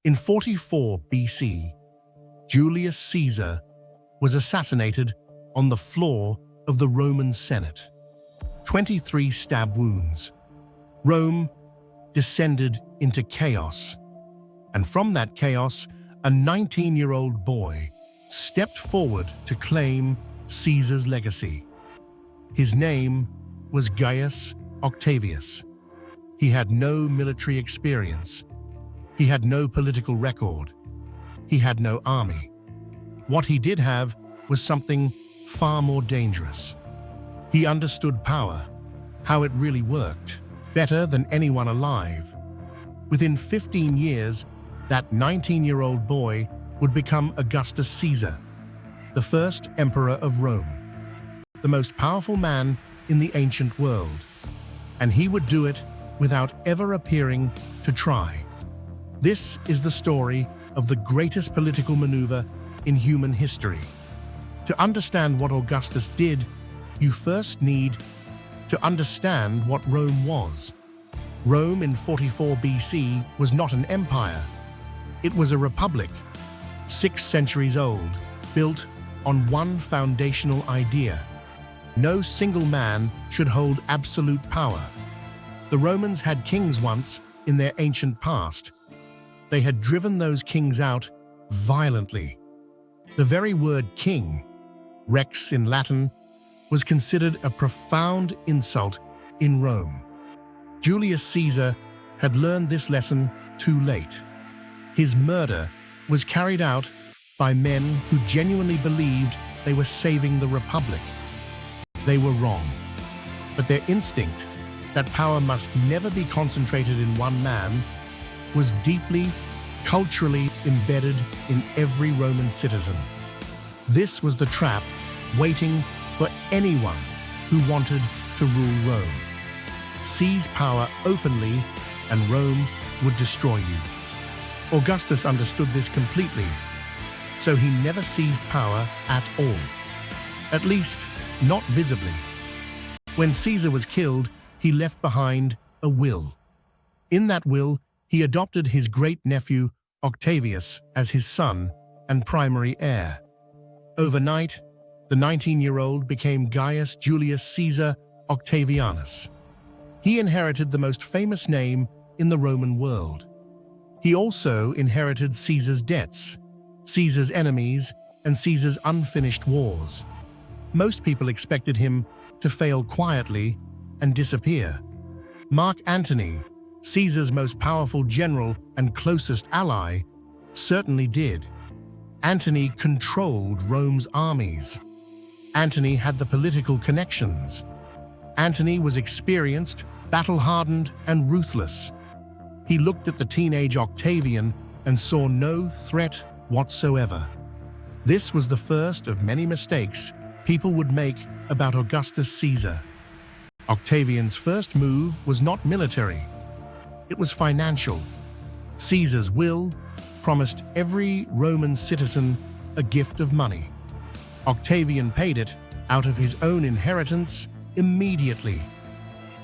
In 44 BC, Julius Caesar was assassinated on the floor of the Roman Senate. 23 stab wounds. Rome descended into chaos. And from that chaos, a 19-year-old boy stepped forward to claim Caesar's legacy. His name was Gaius Octavius. He had no military experience. He had no political record. He had no army. What he did have was something far more dangerous. He understood power, how it really worked, better than anyone alive. Within 15 years, that 19-year-old boy would become Augustus Caesar, the first emperor of Rome, the most powerful man in the ancient world. And he would do it without ever appearing to try. This is the story of the greatest political maneuver in human history. To understand what Augustus did, you first need to understand what Rome was. Rome in 44 BC was not an empire. It was a republic, 6 centuries old, built on one foundational idea. No single man should hold absolute power. The Romans had kings once in their ancient past. They had driven those kings out violently. The very word king, rex in Latin, was considered a profound insult in Rome. Julius Caesar had learned this lesson too late. His murder was carried out by men who genuinely believed they were saving the Republic. They were wrong, but their instinct that power must never be concentrated in one man was deeply, culturally embedded in every Roman citizen. This was the trap waiting for anyone who wanted to rule Rome. Seize power openly and Rome would destroy you. Augustus understood this completely, so he never seized power at all. At least, not visibly. When Caesar was killed, he left behind a will. In that will, he adopted his great-nephew Octavius as his son and primary heir. Overnight, the 19-year-old became Gaius Julius Caesar Octavianus. He inherited the most famous name in the Roman world. He also inherited Caesar's debts, Caesar's enemies, and Caesar's unfinished wars. Most people expected him to fail quietly and disappear. Mark Antony, Caesar's most powerful general and closest ally, certainly did. Antony controlled Rome's armies. Antony had the political connections. Antony was experienced, battle-hardened, and ruthless. He looked at the teenage Octavian and saw no threat whatsoever. This was the first of many mistakes people would make about Augustus Caesar. Octavian's first move was not military. It was financial. Caesar's will promised every Roman citizen a gift of money. Octavian paid it out of his own inheritance immediately.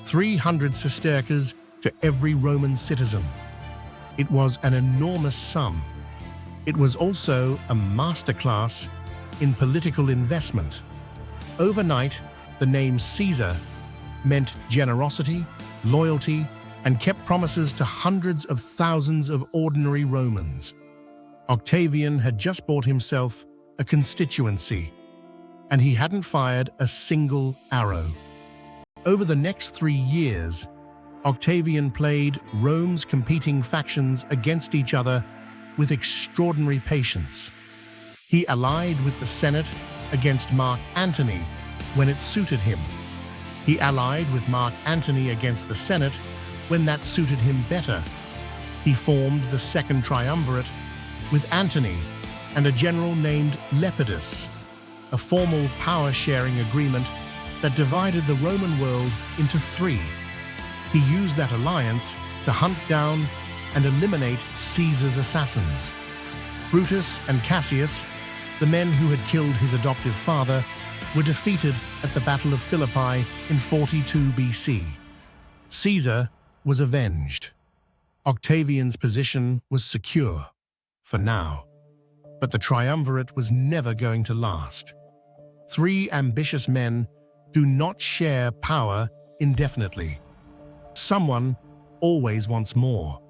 300 sesterces to every Roman citizen. It was an enormous sum. It was also a masterclass in political investment. Overnight, the name Caesar meant generosity, loyalty, and kept promises to hundreds of thousands of ordinary Romans. Octavian had just bought himself a constituency, and he hadn't fired a single arrow. Over the next 3 years, Octavian played Rome's competing factions against each other with extraordinary patience. He allied with the Senate against Mark Antony when it suited him. He allied with Mark Antony against the Senate when that suited him better. He formed the Second Triumvirate with Antony and a general named Lepidus, a formal power-sharing agreement that divided the Roman world into 3. He used that alliance to hunt down and eliminate Caesar's assassins. Brutus and Cassius, the men who had killed his adoptive father, were defeated at the Battle of Philippi in 42 BC. Caesar was avenged. Octavian's position was secure. for now. But the triumvirate was never going to last. Three ambitious men do not share power indefinitely. Someone always wants more.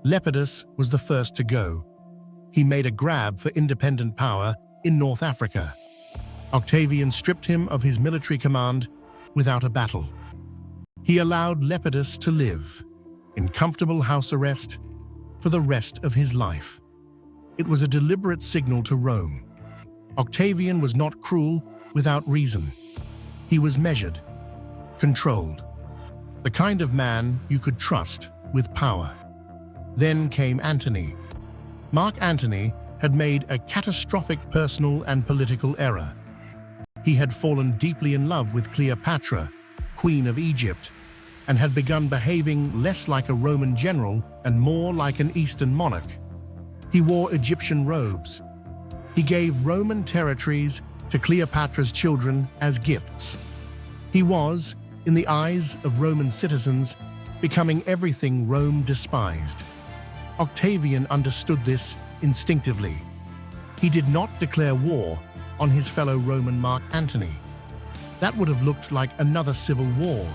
Lepidus was the first to go. He made a grab for independent power in North Africa. Octavian stripped him of his military command without a battle. He allowed Lepidus to live in comfortable house arrest for the rest of his life. It was a deliberate signal to Rome. Octavian was not cruel without reason. He was measured, controlled, the kind of man you could trust with power. Then came Antony. Mark Antony had made a catastrophic personal and political error. He had fallen deeply in love with Cleopatra, Queen of Egypt, and had begun behaving less like a Roman general and more like an Eastern monarch. He wore Egyptian robes. He gave Roman territories to Cleopatra's children as gifts. He was, in the eyes of Roman citizens, becoming everything Rome despised. Octavian understood this instinctively. He did not declare war on his fellow Roman Mark Antony. That would have looked like another civil war,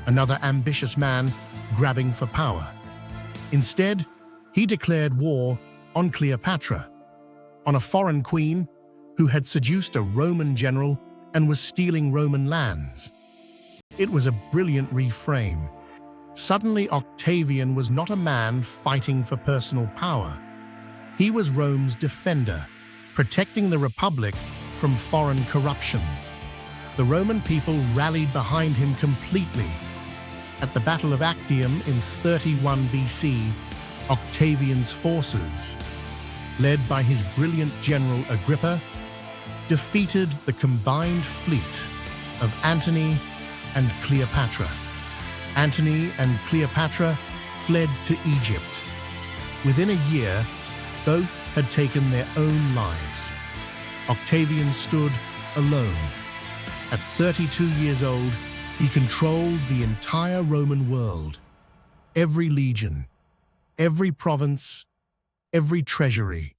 another ambitious man grabbing for power. Instead, he declared war on Cleopatra, on a foreign queen who had seduced a Roman general and was stealing Roman lands. It was a brilliant reframe. Suddenly, Octavian was not a man fighting for personal power. He was Rome's defender, protecting the Republic from foreign corruption. The Roman people rallied behind him completely. At the Battle of Actium in 31 BC, Octavian's forces, led by his brilliant general Agrippa, defeated the combined fleet of Antony and Cleopatra. Antony and Cleopatra fled to Egypt. Within a year, both had taken their own lives. Octavian stood alone. At 32 years old, he controlled the entire Roman world. Every legion, every province, every treasury.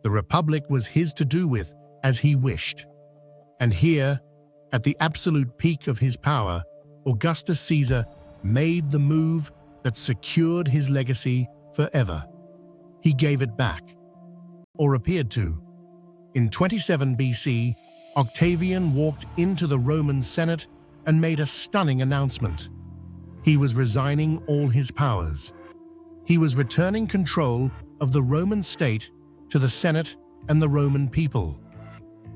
The Republic was his to do with as he wished. And here, at the absolute peak of his power, Augustus Caesar made the move that secured his legacy forever. He gave it back, or appeared to. In 27 BC, Octavian walked into the Roman Senate and made a stunning announcement. He was resigning all his powers. He was returning control of the Roman state to the Senate and the Roman people.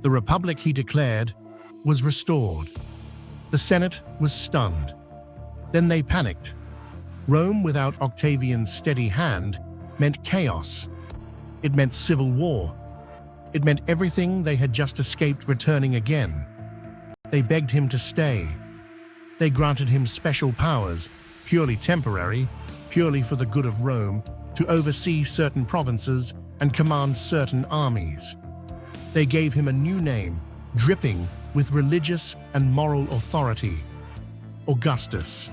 The Republic, he declared, was restored. The Senate was stunned. Then they panicked. Rome without Octavian's steady hand meant chaos. It meant civil war. It meant everything they had just escaped returning again. They begged him to stay. They granted him special powers, purely temporary, purely for the good of Rome, to oversee certain provinces and command certain armies. They gave him a new name, dripping with religious and moral authority: Augustus,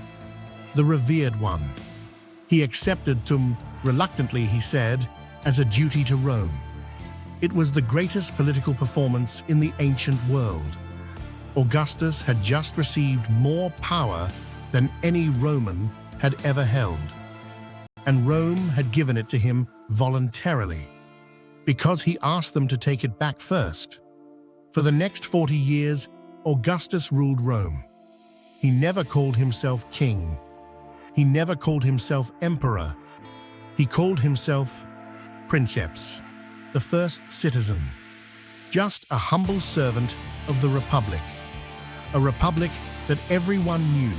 the revered one. He accepted them reluctantly, he said, as a duty to Rome. It was the greatest political performance in the ancient world. Augustus had just received more power than any Roman had ever held. And Rome had given it to him voluntarily, because he asked them to take it back first. For the next 40 years, Augustus ruled Rome. He never called himself king. He never called himself emperor. He called himself princeps, the first citizen, just a humble servant of the Republic, a republic that everyone knew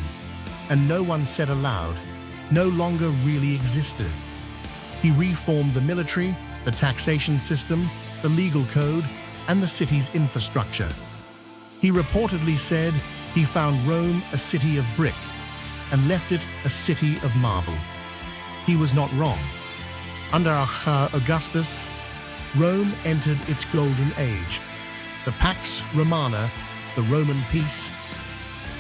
and no one said aloud no longer really existed. He reformed the military, the taxation system, the legal code, and the city's infrastructure. He reportedly said he found Rome a city of brick and left it a city of marble. He was not wrong. Under Augustus, Rome entered its golden age. The Pax Romana, the Roman peace,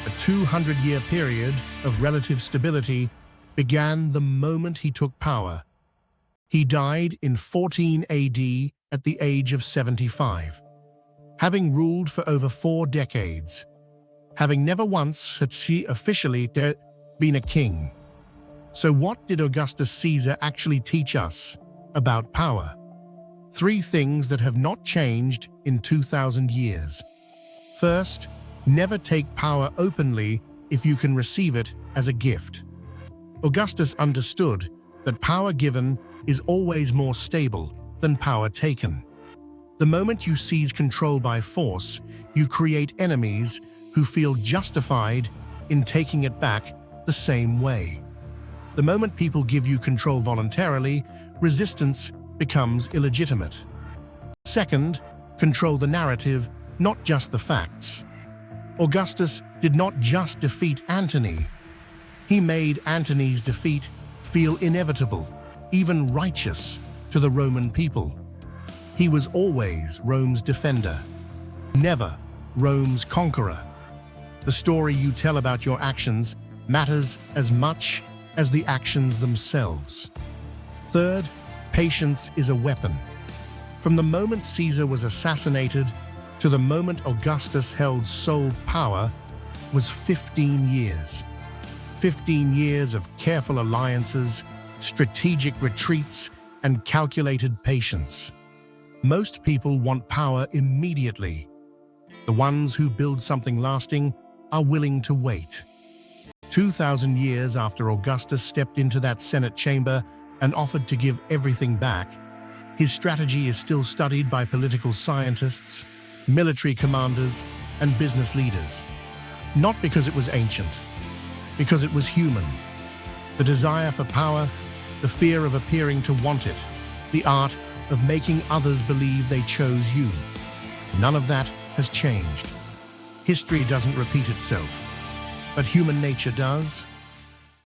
a 200-year period of relative stability, began the moment he took power. He died in 14 AD at the age of 75, having ruled for over 4 decades, having never once had he officially been a king. So what did Augustus Caesar actually teach us about power? 3 things that have not changed in 2,000 years. First, never take power openly if you can receive it as a gift. Augustus understood that power given is always more stable than power taken. The moment you seize control by force, you create enemies who feel justified in taking it back the same way. The moment people give you control voluntarily, resistance becomes illegitimate. Second, control the narrative, not just the facts. Augustus did not just defeat Antony. He made Antony's defeat feel inevitable, even righteous, to the Roman people. He was always Rome's defender, never Rome's conqueror. The story you tell about your actions matters as much as the actions themselves. Third, patience is a weapon. From the moment Caesar was assassinated to the moment Augustus held sole power was 15 years. 15 years of careful alliances, strategic retreats, and calculated patience. Most people want power immediately. The ones who build something lasting are willing to wait. 2,000 years after Augustus stepped into that Senate chamber and offered to give everything back, his strategy is still studied by political scientists, military commanders, and business leaders. Not because it was ancient, because it was human. The desire for power, the fear of appearing to want it, the art of making others believe they chose you. None of that has changed. History doesn't repeat itself, but human nature does.